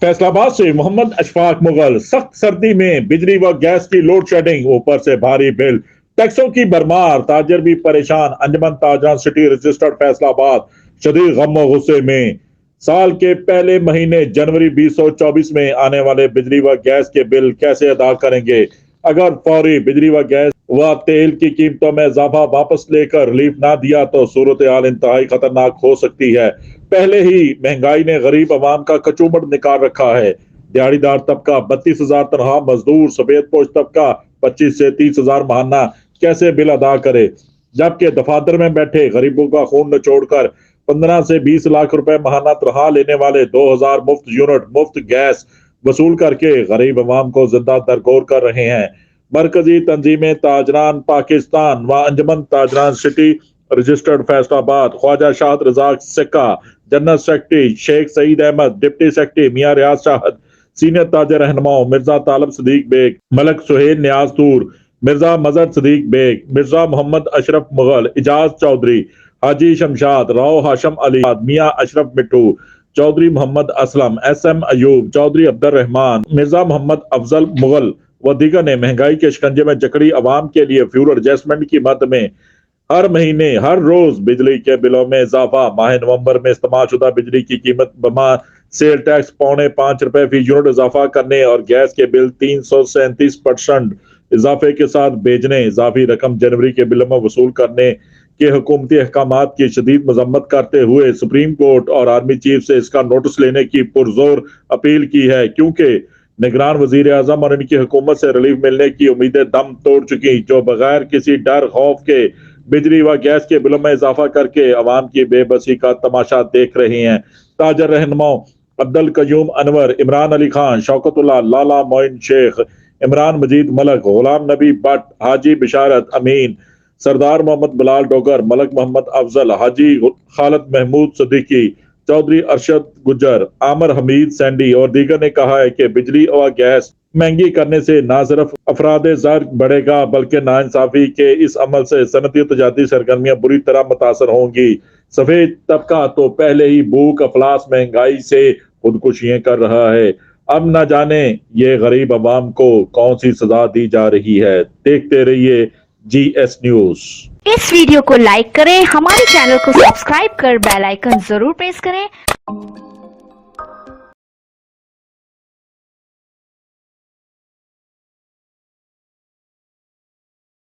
फैसलाबाद से मोहम्मद अशफाक मुगल। सख्त सर्दी में बिजली व गैस की लोड शेडिंग, ऊपर से भारी बिल, टैक्सों की भरमार, ताजर भी परेशान। अंजमन ताजरान सिटी रजिस्टर्ड फैसलाबाद शदीद गम व गुस्से में। साल के पहले महीने जनवरी 2024 में आने वाले बिजली व गैस के बिल कैसे अदा करेंगे? अगर फौरी बिजली व गैस व तेल की कीमतों में इजाफा वापस लेकर रिलीफ ना दिया तो सूरत हाल इंतहाई खतरनाक हो सकती है। पहले ही महंगाई ने गरीब आवाम का कचूमड़ निकाल रखा है। दिहाड़ीदार तबका 32,000 तनख्वाह मजदूर, सफेद पोश तबका 25 से 30,000 महाना कैसे बिल अदा करे, जबकि दफातर में बैठे गरीबों का खून निचोड़कर 15 से 20 लाख रुपए महाना तनख्वाह लेने वाले 2,000 मुफ्त यूनिट मुफ्त गैस वसूल करके गरीब अवाम को जिंदा दरगोर कर रहे हैं। मरकजी तंजीमें ताजरान पाकिस्तान व अंजमन ताजरान city registered Faisalabad, Khwaja Shahid Razzaq Sikka, general secretary Sheikh Saeed Ahmad, deputy secretary Mian Riaz Shahid, senior ताजर रहनुमाओं मिर्जा तालब सदीक बेग, मलक सुहेल नियाज तूर, मिर्जा मजहर सदीक बेग, मिर्जा मोहम्मद अशरफ मुगल, इजाज चौधरी, हाजी शमशाद, राव हाशम अली, मियां अशरफ मिट्टू, चौधरी मोहम्मद असलम, SM अयूब, चौधरी अब्दुल रहमान, मिर्जा मोहम्मद अफजल मुगल व दीगर ने महंगाई के शिकंजे में जकड़ी अवाम के लिए फ्यूल एडजस्टमेंट की मद में हर महीने हर रोज बिजली के बिलों में इजाफा। माह नवंबर में इस्तेमाल शुदा बिजली की कीमत बमा सेल टैक्स ₹5.25 फी यूनिट इजाफा करने और गैस के बिल 337% इजाफे के साथ भेजने, इजाफी रकम जनवरी के बिलों में वसूल करने के हुकूमती अहकामात की शदीद मजम्मत करते हुए सुप्रीम कोर्ट और आर्मी चीफ से इसका नोटिस लेने की पुरजोर अपील की है, क्योंकि निगरान वजीर आजम और इनकी हुकूमत से रिलीफ मिलने की उम्मीदें दम तोड़ चुकी, जो बगैर किसी डर खौफ के बिजली व गैस के बिलों में इजाफा करके अवाम की बेबसी का तमाशा देख रहे हैं। ताजर रहनुमाओं अब्दुल कयूम अनवर, इमरान अली खान, शौकतुल्लाह, लाला मोइन शेख, इमरान मजीद मलक, गुलाम नबी भट्ट, हाजी बिशारत अमीन, सरदार मोहम्मद बिलाल डोगर, मलक मोहम्मद अफजल, हाजी खालिद महमूद सदीकी, चौधरी अरशद गुजर, आमिर हमीद सैंडी और दीगर ने कहा है कि बिजली और गैस महंगी करने से न सिर्फ अफराद ज़र बढ़ेगा, बल्कि नाइंसाफी के इस अमल से सनती और तजारती सरगर्मियां बुरी तरह मुतासर होंगी। सफेद तबका तो पहले ही भूख अफलास महंगाई से खुदकुशियां कर रहा है, अब न जाने ये गरीब अवाम को कौन सी सजा दी जा रही है। देखते रहिए GS न्यूज। इस वीडियो को लाइक करें, हमारे चैनल को सब्सक्राइब कर बेल आइकन जरूर प्रेस करें।